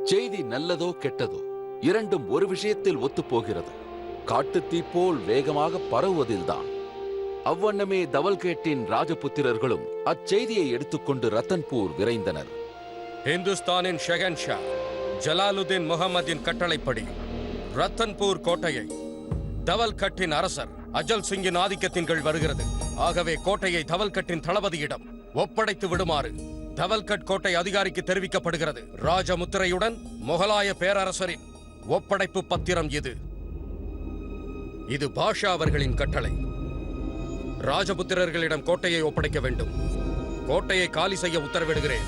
செய்தி நல்லதோ கெட்டதோ இரண்டும் ஒரு விஷயத்தில் ஒத்துப்போகிறது. காட்டுத்தீ போல் வேகமாக பரவுவதில்தான். அவ்வண்ணமே தவல்கேட்டின் ராஜபுத்திரர்களும் அச்செய்தியை எடுத்துக்கொண்டு ரத்தன்பூர் விரைந்தனர். இந்துஸ்தானின் ஷெஹன்ஷா ஜலாலுதீன் முகமதின் கட்டளைப்படி ரத்தன்பூர் கோட்டையை தவல்கட்டின் அரசர் அஜல் சிங்கின் ஆதிக்கத்தின் கீழ் வருகிறது. ஆகவே கோட்டையை தவல்கட்டின் தளபதியிடம் ஒப்படைத்து விடுமாறு தவல்கட் கோட்டை அதிகாரிக்கு தெரிவிக்கப்படுகிறது. ராஜமுத்திரையுடன் முகலாய பேரரசரின் ஒப்படைப்பு பத்திரம் இது. இது பாஷா அவர்களின் கட்டளை. ராஜபுத்திரர்களிடம் கோட்டையை ஒப்படைக்க வேண்டும். கோட்டையை காலி செய்ய உத்தரவிடுகிறேன்.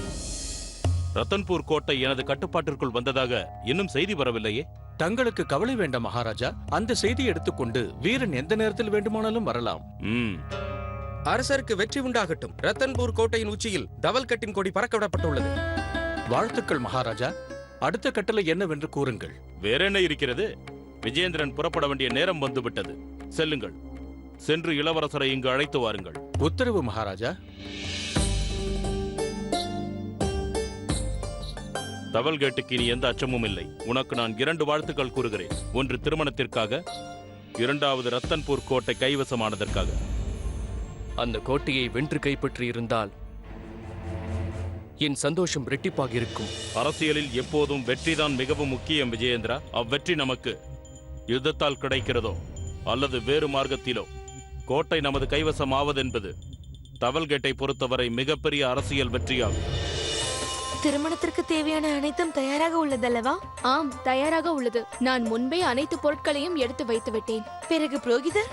ரத்தன்பூர் கோட்டை எனது கட்டுப்பாட்டிற்குள் வந்ததாக இன்னும் செய்தி வரவில்லையே. தங்களுக்கு கவலை வேண்டாம் மகாராஜா. அந்த செய்தியை எடுத்துக்கொண்டு வீரன் எந்த நேரத்தில் வேண்டுமானாலும் வரலாம். அரசருக்கு வெற்றி உண்டாகட்டும். ரத்தன்பூர் கோட்டையின் உச்சியில் தவல்கட்டின் கொடி பறக்க விடப்பட்டுள்ளது. வாழ்த்துக்கள் மகாராஜா. அடுத்த கட்டளை என்னவென்று கூறுங்கள். வேற என்ன இருக்கிறது? விஜேந்திரன் புறப்பட வேண்டிய நேரம் வந்துவிட்டது. செல்லுங்கள். சென்று இளவரசரை இங்கு அழைத்து வாருங்கள். உத்தரவு மகாராஜா. தவல்கேட்டுக்கு இனி எந்த அச்சமும் இல்லை. உனக்கு நான் 2 வாழ்த்துக்கள் கூறுகிறேன். ஒன்று திருமணத்திற்காக, இரண்டாவது ரத்தன்பூர் கோட்டை கைவசமானதற்காக. அந்த கோட்டையை வென்று கைப்பற்றி இருந்தால் என் சந்தோஷம் இரட்டிப்பாக இருக்கும். அரசியலில் எப்போதும் வெற்றிதான் மிகவும் முக்கியம் விஜயேந்திரா. அவ்வெற்றி நமக்கு யுத்தத்தால் கிடைக்கிறதோ அல்லது வேறு மார்க்கத்திலோ கோட்டை நமது கைவசம் ஆவதென்பது தவல்கேட்டை பொறுத்தவரை மிகப்பெரிய அரசியல் வெற்றியாகும். திருமணத்திற்கு தேவையான அனைத்தும் தயாராக உள்ளதல்லவா? ஆம், தயாராக உள்ளது. நான் முன்பே அனைத்து பொருட்களையும் எடுத்து வைத்து விட்டேன். பிறகு புரோகிதர்?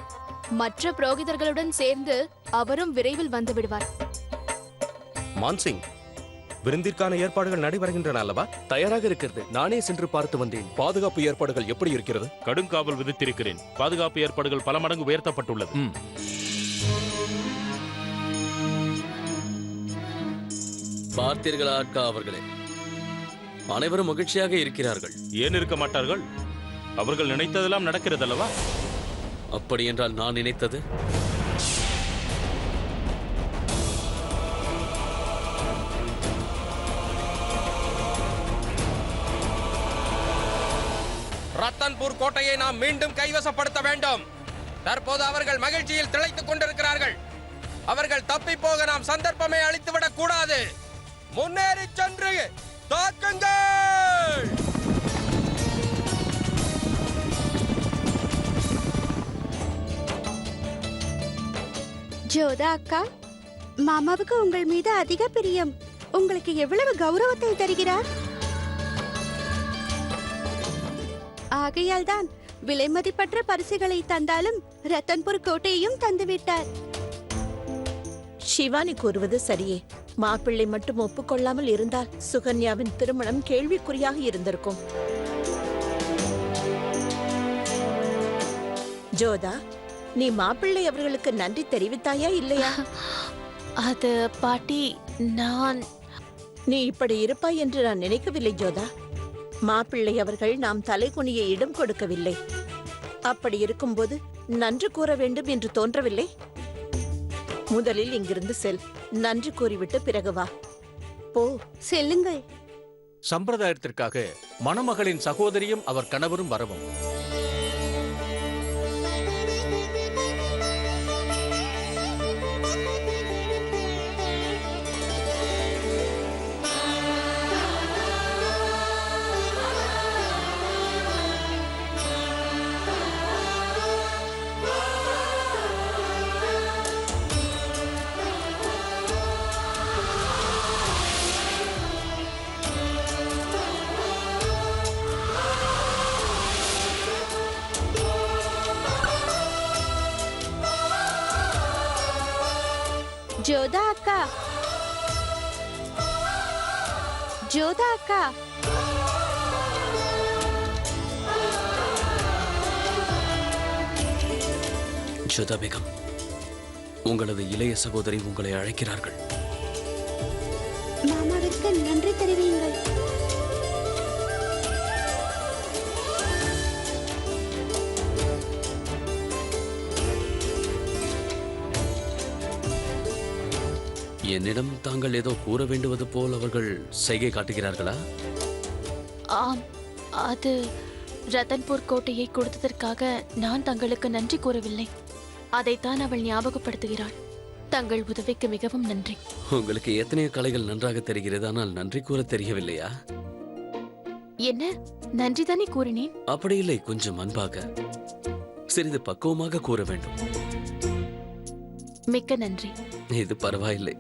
மற்ற புரோகிதர்களுடன் சேர்ந்து அவரும் விரைவில் வந்து விடுவார். மான்சிங், விருந்திற்கான ஏற்பாடுகள் நடைபெறுகின்றன அல்லவா? தயாராக இருக்கிறது. நானே சென்று பார்த்து வந்தேன். பாதுகாப்பு ஏற்பாடுகள் எப்படி இருக்கிறது? கடுங்காவல் விதித்திருக்கிறேன். பாதுகாப்பு ஏற்பாடுகள் பல மடங்கு உயர்த்தப்பட்டுள்ளது. பார்த்தீர்களா அக்கா அவர்களே, அனைவரும் மகிழ்ச்சியாக இருக்கிறார்கள். ஏன் இருக்க மாட்டார்கள்? அவர்கள் நினைத்ததெல்லாம் நடக்கிறதல்லவா? அப்படி என்றால் நான் நினைத்தது ரத்தன்பூர் கோட்டையை நாம் மீண்டும் கைவசப்படுத்த வேண்டும். தற்போது அவர்கள் மகிழ்ச்சியில் திளைத்துக் கொண்டிருக்கிறார்கள். அவர்கள் தப்பி போக நாம் சந்தர்ப்பமே அளித்துவிடக் கூடாது. முன்னேறி சென்று தாக்குங்கள். ஜோதா அக்கா, மாமாவுக்கு உங்கள் மீது அதிக பிரியம். உங்களுக்கு எவ்வளவு கௌரவத்தை தருகிறார். ஆகையால் தான் விலைமதிப்பற்ற பரிசுகளை தந்தாலும் ரத்தன்பூர் கோட்டையையும் தந்துவிட்டார். சிவானி கூறுவது சரியே. மாப்பிள்ளை மட்டும் ஒப்புக்கொள்ளாமல் இருந்தால் சுகன்யாவின் திருமணம் கேள்விக்குறியாக இருந்திருக்கும். ஜோதா, நீ மாப்பிள்ளை அவர்களுக்கு நன்றி தெரிவித்தாயா இல்லையா? அது பாட்டி, நீ இப்படி இருப்பாய் என்று நான் நினைக்கவில்லை ஜோதா. மாப்பிள்ளை அவர்கள் நாம் தலைகுனிய இடம் கொடுக்கவில்லை. அப்படி இருக்கும்போது நன்றி கூற வேண்டும் என்று தோன்றவில்லை. முதலில் இங்கிருந்து செல். நன்றி கூறிவிட்டு பிறகு வா. போ, செல்லுங்கள். சம்பிரதாயத்திற்காக மணமகளின் சகோதரியும் அவர் கணவரும் வரவும். ஜோதா அக்கா, ஜோதா அக்கா, ஜோதா பேகம், உங்களது இளைய சகோதரி உங்களை அழைக்கிறார்கள். மாமாவிற்கு நன்றி தெரிவியுங்கள். என்னிடம் தாங்கள் ஏதோ கூற வேண்டுவது போல் அவர்கள் செய்கை காட்டுகிறார்களா? ஆம், அது ரத்தன்பூர் கோட்டையை கொடுத்ததற்காக நான் தங்களுக்கு நன்றி கூறவில்லை. அதைத்தான் அவள் ஞாபகப்படுத்துகிறாள். தங்கள் உதவிக்கு மிகவும் நன்றி. உங்களுக்கு எத்தனையோ கலைகள் நன்றாக தெரிகிறது, ஆனால் நன்றி கூற தெரியவில்லையா? என்ன, நன்றிதானே கூறினேன். அப்படி இல்லை, கொஞ்சம் அன்பாக, சிறிது பக்குவமாக கூற வேண்டும். மிக்க நன்றி. இது பரவாயில்லை.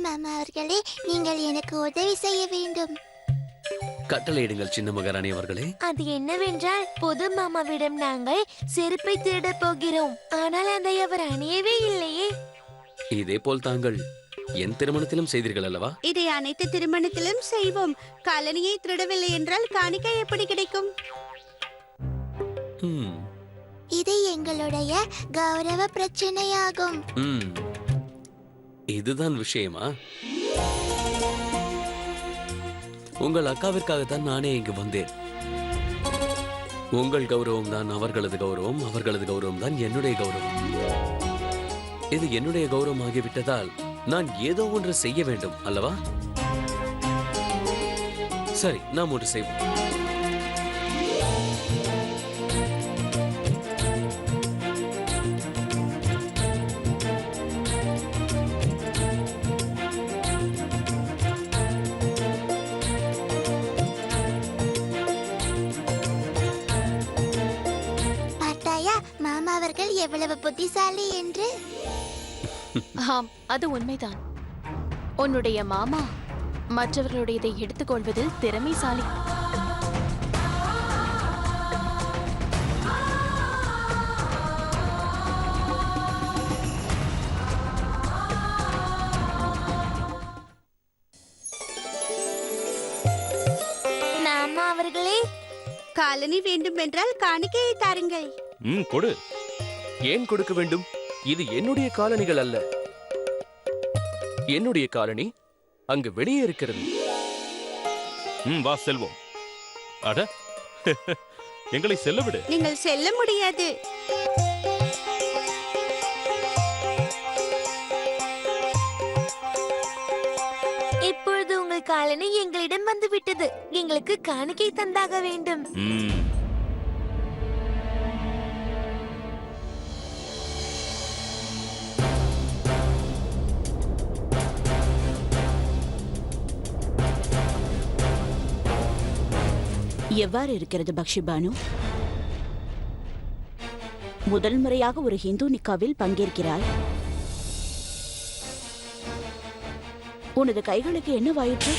மாமா அவர்களே, நீங்கள் எனக்கு உதவி செய்ய வேண்டும். கட்டளையிடுங்கள் சின்ன மகாராணி அவர்களே. அது என்னவென்றால், புது மாமாவிடம் நாங்கள் செருப்பை திருட போகிறோம். ஆனால் அதை அவர் அணியவே இல்லையே. இதே போல் தாங்கள் என் திருமணத்திலும் செய்தீர்கள் அல்லவா? இதை அனைத்து திருமணத்திலும் செய்வோம். காலனியை திருடவில்லை என்றால் காணிக்கை எப்படி கிடைக்கும்? இது எங்களுடைய கௌரவ பிரச்சனையாகும். இதுதான் விஷயமா? உங்கள் அக்காவிற்காகத்தான் நானே இங்கு வந்தேன். உங்கள் கௌரவம் தான் அவர்களது கௌரவம், அவர்களது கௌரவம் தான் என்னுடைய கௌரவம். இது என்னுடைய கௌரவம் ஆகிவிட்டதால் நான் ஏதோ ஒன்று செய்ய வேண்டும் அல்லவா? சரி, நாம் ஒன்று செய்வோம். எவ்வளவு புத்திசாலி என்று. ஆம், அது உண்மைதான். உன்னுடைய மாமா மற்றவர்களுடையதை எடுத்துக்கொள்வதில் திறமைசாலி. மாமா அவர்களே, காலனி வேண்டும் என்றால் காணிக்கையை தாருங்கள். கொடு. ஏன் கொடுக்க வேண்டும்? இது என்னுடைய காலனிகள் அல்ல. என்னுடைய காலனி அங்கு வெளியே இருக்கிறது. வா செல்வோம். அட, எங்களை செல்ல விடு. நீங்கள் செல்ல முடியாது. இப்பொழுது உங்கள் காலனி எங்களிடம் வந்து விட்டது. எங்களுக்கு காணிக்கை தந்தாக வேண்டும். எவ்வாறு இருக்கிறது பக்ஷிபானு? முதல் முறையாக ஒரு ஹிந்து நிக்காவில் பங்கேற்கிறாய். உனது கைகளுக்கு என்னவாயிற்று?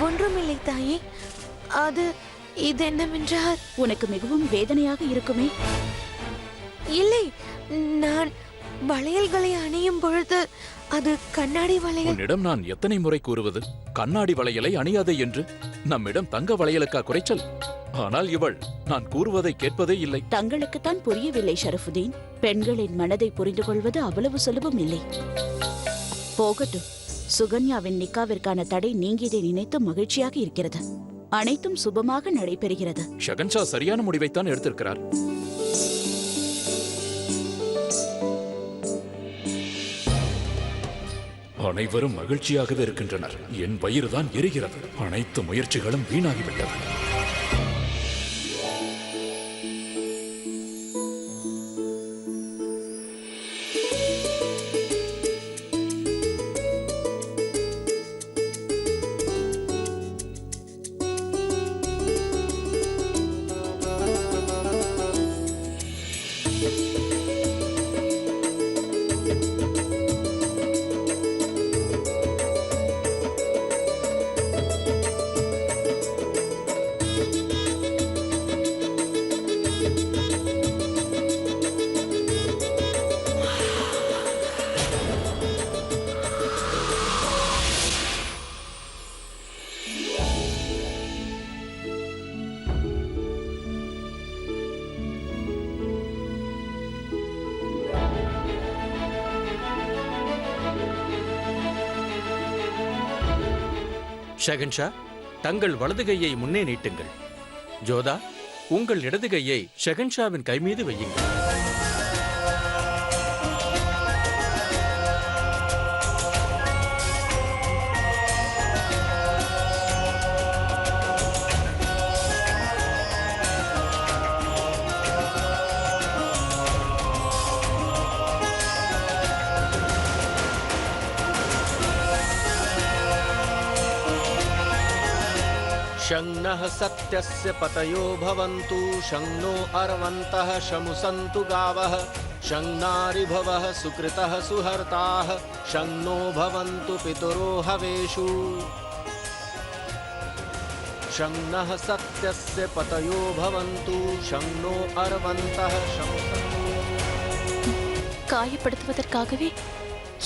ஒன்றுமில்லை தாயே. இது என்னவென்றால், உனக்கு மிகவும் வேதனையாக இருக்குமே. இல்லை, நான் வளையல்களை அணியும் பொழுது அது கண்ணாடி வளையல். உன்னிடம் நான் எத்தனை முறை கூறுவது, கண்ணாடி வளையலை அணியாதே என்று? நம்மிடம் தங்க வளையலுக்கா குறைச்சல்? ஆனால் இவள் நான் கூறுவதை கேட்பதே இல்லை. தங்களுக்குத்தான் புரியவில்லை ஷரஃபுதீன். பெண்களின் மனதை புரிந்து கொள்வது அவ்வளவு சுலபம் இல்லை. போகட்டும், சுகன்யாவின் நிக்காவிற்கான தடை நீங்கியதை நினைத்து மகிழ்ச்சியாக இருக்கிறது. அனைத்தும் சுபமாக நடைபெறுகிறது. ஷகன்ஷா சரியான முடிவைத்தான் எடுத்திருக்கிறார். அனைவரும் மகிழ்ச்சியாகவே இருக்கின்றனர். என் வயிறுதான் எரிகிறது. அனைத்து முயற்சிகளும் வீணாகிவிட்டது. ஷகன்ஷா, தங்கள் வலது கையை முன்னே நீட்டுங்கள். ஜோதா, உங்கள் இடது கையை ஷகன்ஷாவின் கை மீது வையுங்கள். शं सत्यस्य पतयो भवन्तु शं नो अर्वन्तः शमुसन्तु गावः शं नारिभवः सुकृतः सुहर्ताः शं नो भवन्तु पितरो हवेषु शं सत्यस्य पतयो भवन्तु शं नो अर्वन्तः शमुसन्तु. காயப்படுத்துவதற்காகவே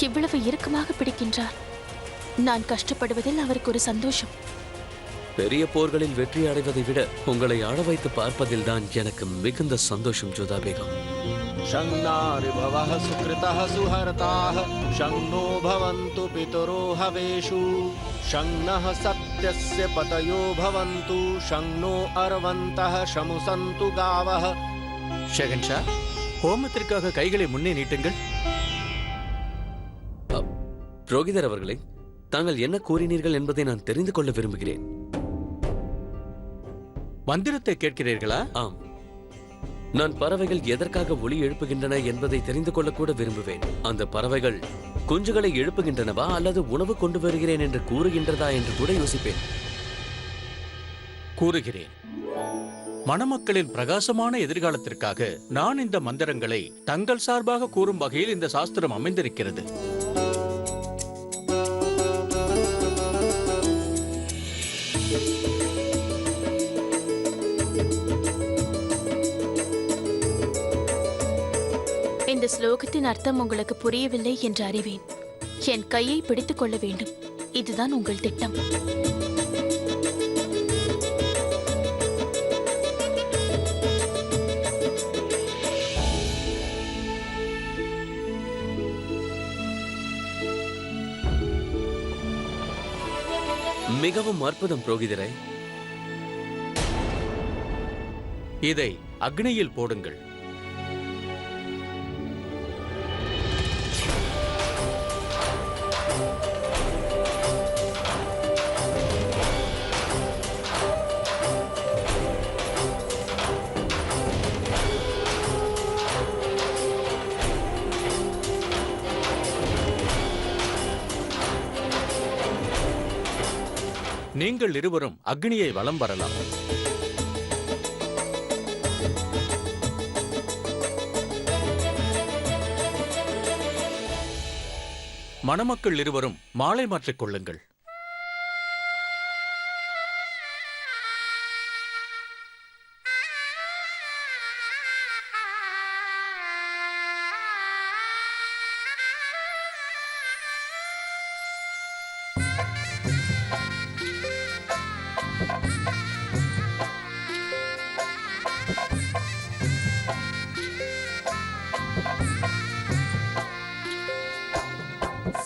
இவ்வளவு இறுக்கமாக பிடிக்கின்றார். நான் கஷ்டப்படுவதில் அவருக்கு ஒரு சந்தோஷம். பெரிய போர்களில் வெற்றி அடைவதை விட உங்களை ஆள வைத்து பார்ப்பதில் தான் எனக்கு மிகுந்த சந்தோஷம் ஜோதா பேகம். शं नारिभवः सुकृतः सुहर्ताः शं नो भवन्तु पितरो हवेषु शं सत्यस्य पतयो भवन्तु शं नो अर्वन्तः शमुसन्तु गावः. ஷகன்ஷா, ஹோமத்திற்காக கைகளை முன்னே நீட்டுங்கள். புரோகிதர் அவர்களே, தாங்கள் என்ன கூறினீர்கள் என்பதை நான் தெரிந்து கொள்ள விரும்புகிறேன். மந்திரத்தை கேட்கிறீர்களா? ஆம். நான் பறவைகள் எதற்காக ஒலி எழுப்புகின்றன என்பதை தெரிந்து கொள்ள கூட விரும்புவேன். அந்த பறவைகள் குஞ்சுகளை எழுப்புகின்றனவா அல்லது உணவு கொண்டு வருகிறேன் என்று கூறுகின்றதா என்று கூட யோசிப்பேன். கூறுகிறேன். மணமக்களின் பிரகாசமான எதிர்காலத்திற்காக நான் இந்த மந்திரங்களை தங்கள் சார்பாக கூறும் வகையில் இந்த சாஸ்திரம் அமைந்திருக்கிறது. இந்த ஸ்லோகத்தின் அர்த்தம் உங்களுக்கு புரியவில்லை என்று அறிவேன். என் கையை பிடித்துக் கொள்ள வேண்டும். இதுதான் உங்கள் திட்டம். மிகவும் அற்புதம் புரோகிதரே. இதை அக்னியில் போடுங்கள். நீங்கள் இருவரும் அக்னியை வலம் வரலாம். மணமக்கள் இருவரும் மாலை மாற்றிக் கொள்ளுங்கள்.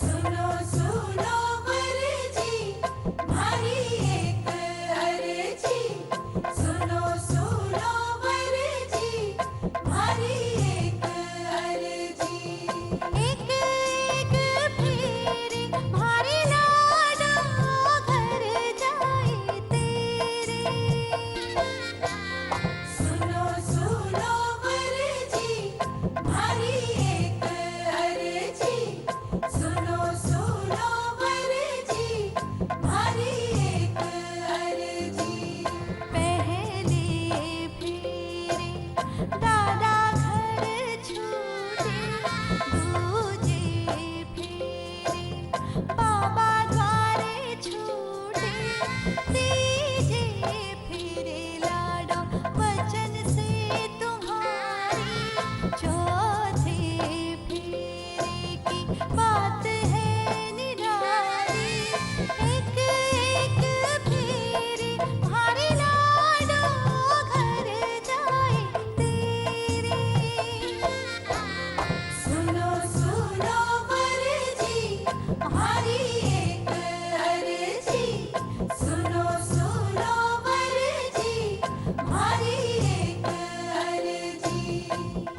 सुनो सुनो वर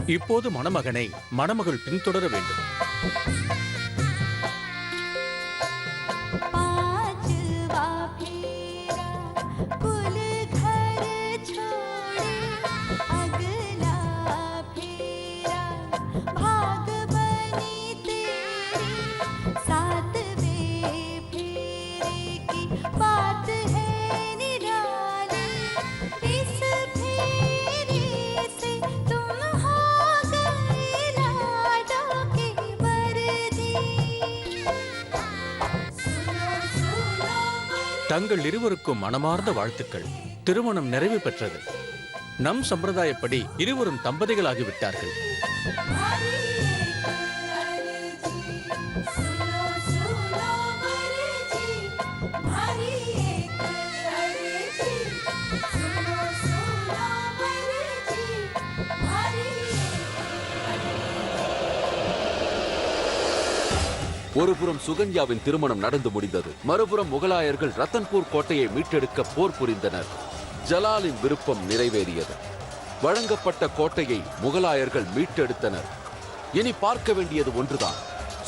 இப்போது மணமகனை மணமகள் பின்தொடர வேண்டும். தங்கள் இருவருக்கும் மனமார்ந்த வாழ்த்துக்கள். திருமணம் நிறைவு பெற்றது. நம் சம்பிரதாயப்படி இருவரும் தம்பதிகளாகிவிட்டார்கள். ஒருபுறம் சுகன்யாவின் திருமணம் நடந்து முடிந்தது. மறுபுறம் முகலாயர்கள் ரத்தன்பூர் கோட்டையை மீட்டெடுக்க போர் புரிந்தனர். ஜலாலின் விருப்பம் நிறைவேறியது. வழங்கப்பட்ட கோட்டையை முகலாயர்கள் மீட்டெடுத்தனர். இனி பார்க்க வேண்டியது ஒன்றுதான்.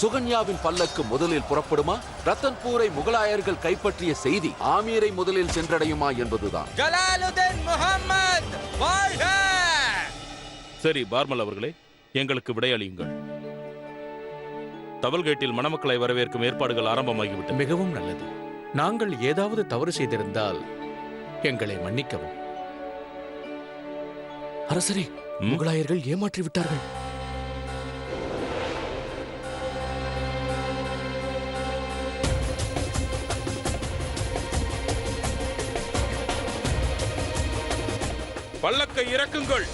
சுகன்யாவின் பல்லக்கு முதலில் புறப்படுமா, ரத்தன்பூரை முகலாயர்கள் கைப்பற்றிய செய்தி ஆமீரை முதலில் சென்றடையுமா என்பதுதான். ஜலாலுதீன் முஹம்மத் வாழ்க! சரி பார்மல் அவர்களே, எங்களுக்கு விடையளியுங்கள். தவல்கேட்டில் மணமக்களை வரவேற்கும் ஏற்பாடுகள் ஆரம்பமாகிவிட்டன. மிகவும் நல்லது. நாங்கள் ஏதாவது தவறு செய்திருந்தால் எங்களை மன்னிக்கவும். அரசரே, முகலாயர்கள் ஏமாற்றி விட்டார்கள். பல்லக்கை இறக்குங்கள்.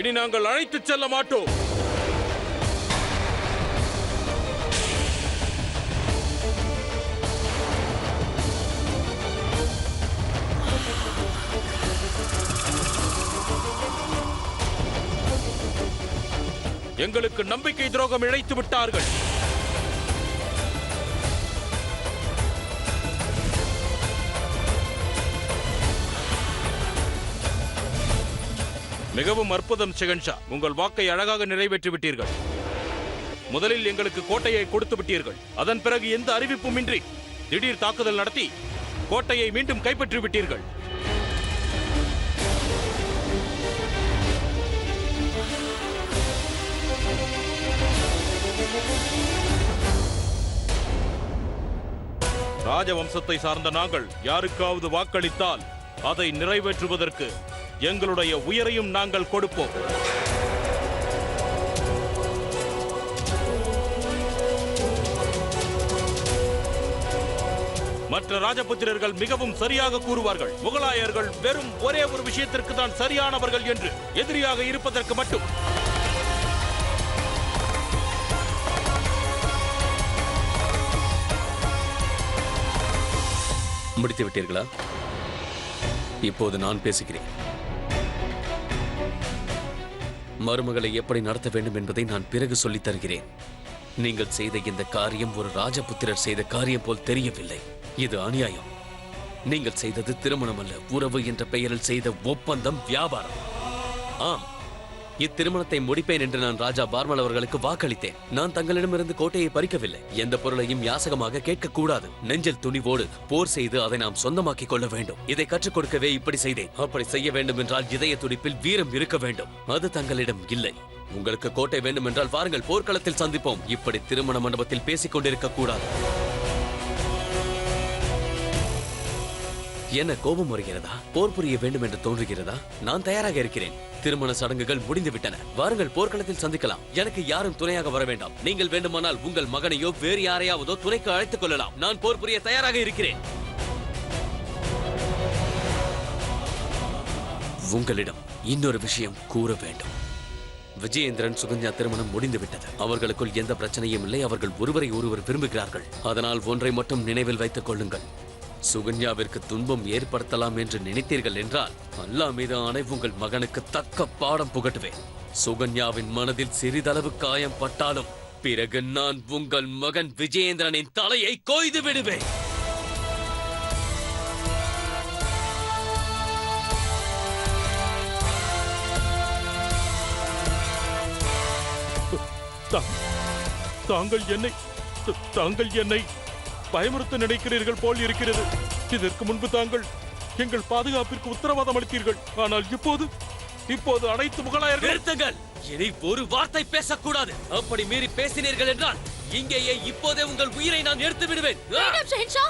இனி நாங்கள் அழைத்துச் செல்ல மாட்டோம். எங்களுக்கு நம்பிக்கை துரோகம் இழைத்து விட்டார்கள். மிகவும் அற்புதம் ஷெகன்ஷா, உங்கள் வாக்கை அழகாக நிறைவேற்றி விட்டீர்கள். முதலில் எங்களுக்கு கோட்டையை கொடுத்து விட்டீர்கள். அதன் பிறகு எந்த அறிவிப்பும் இன்றி திடீர் தாக்குதல் நடத்தி கோட்டையை மீண்டும் கைப்பற்றி விட்டீர்கள். ராஜவம்சத்தை சார்ந்த நாங்கள் யாருக்காவது வாக்களித்தால் அதை நிறைவேற்றுவதற்கு எங்களுடைய உயிரையும் நாங்கள் கொடுப்போம். மற்ற ராஜபுத்திரர்கள் மிகவும் சரியாக கூறுவார்கள். முகலாயர்கள் வெறும் ஒரே ஒரு விஷயத்திற்கு தான் சரியானவர்கள் என்று, எதிரியாக இருப்பதற்கு மட்டும். முடித்து விட்டீர்களா? இப்போது நான் பேசுகிறேன். மருமகளை எப்படி நடத்த வேண்டும் என்பதை நான் பிறகு சொல்லித் தருகிறேன். நீங்கள் செய்த இந்த காரியம் ஒரு ராஜபுத்திரர் செய்த காரியம் போல் தெரியவில்லை. இது அநியாயம். நீங்கள் செய்தது திருமணம் அல்ல, உறவு என்ற பெயரில் செய்த ஒப்பந்தம், வியாபாரம். ஆம், இத்திருமணத்தை முடிப்பேன் என்று நான் ராஜா பார்மல் அவர்களுக்கு வாக்களித்தேன். நான் தங்களிடமிருந்து கோட்டையை பறிக்கவில்லை. எந்த பொருளையும் யாசகமாக கேட்கக்கூடாது. நெஞ்சில் துணிவோடு போர் செய்து அதை நாம் சொந்தமாக்கிக் கொள்ள வேண்டும். இதை கற்றுக் கொடுக்கவே இப்படி செய்தேன். அப்படி செய்ய வேண்டும் என்றால் இதய துடிப்பில் வீரம் இருக்க வேண்டும். அது தங்களிடம் இல்லை. உங்களுக்கு கோட்டை வேண்டும் என்றால் வாருங்கள், போர்க்களத்தில் சந்திப்போம். இப்படி திருமண மண்டபத்தில் பேசிக் கொண்டிருக்க கூடாது. என்ன கோபம் வருகிறதா? போர் புரிய வேண்டும் என்று தோன்றுகிறதா? நான் தயாராக இருக்கிறேன். திருமண சடங்குகள் முடிந்துவிட்டன. வாருங்கள், போர்க்களத்தில் சந்திக்கலாம். எனக்கு யாரும் துணையாக வர வேண்டாம். நீங்கள் வேண்டுமானால் உங்கள் மகனையோ வேறு யாரையாவதோ துணைக்கு அழைத்துக் கொள்ளலாம். நான் போர் புரிய தயாராக இருக்கிறேன். உங்களிடம் இன்னொரு விஷயம் கூற வேண்டும். விஜயேந்திரன் சுகன்யா திருமணம் முடிந்துவிட்டது. அவர்களுக்குள் எந்த பிரச்சனையும் இல்லை. அவர்கள் ஒருவரை ஒருவர் விரும்புகிறார்கள். அதனால் ஒன்றை மட்டும் நினைவில் வைத்துக் கொள்ளுங்கள். சுகன்யாவிற்கு துன்பம் ஏற்படுத்தலாம் என்று நினைத்தீர்கள் என்றால் அல்லாஹ் மீது ஆணை உங்கள் மகனுக்கு தக்க பாடம் புகட்டுவேன். சுகன்யாவின் மனதில் சிறிதளவு காயம் பட்டாலும் பிறகு நான் உங்கள் மகன் விஜயேந்திரனின் தலையை கொய்து விடுவேன். தாங்கள் என்னை பயமுறுத்த நினைக்கிறீர்கள் போல் இருக்கிறது. இதற்கு முன்பு தாங்கள் எங்கள் பாதுகாப்பிற்கு உத்தரவாதம் அளித்தீர்கள். ஆனால் இப்போது அனைத்து முகலாயர்கள் நிறுத்துங்கள். இனி ஒரு வார்த்தை பேசக்கூடாது. அப்படி மீறி பேசினீர்கள் என்றால் இங்கேயே இப்போதே உங்கள் உயிரை நான் எடுத்து விடுவேன். வேண்டாம் ஷெஹன்ஷா.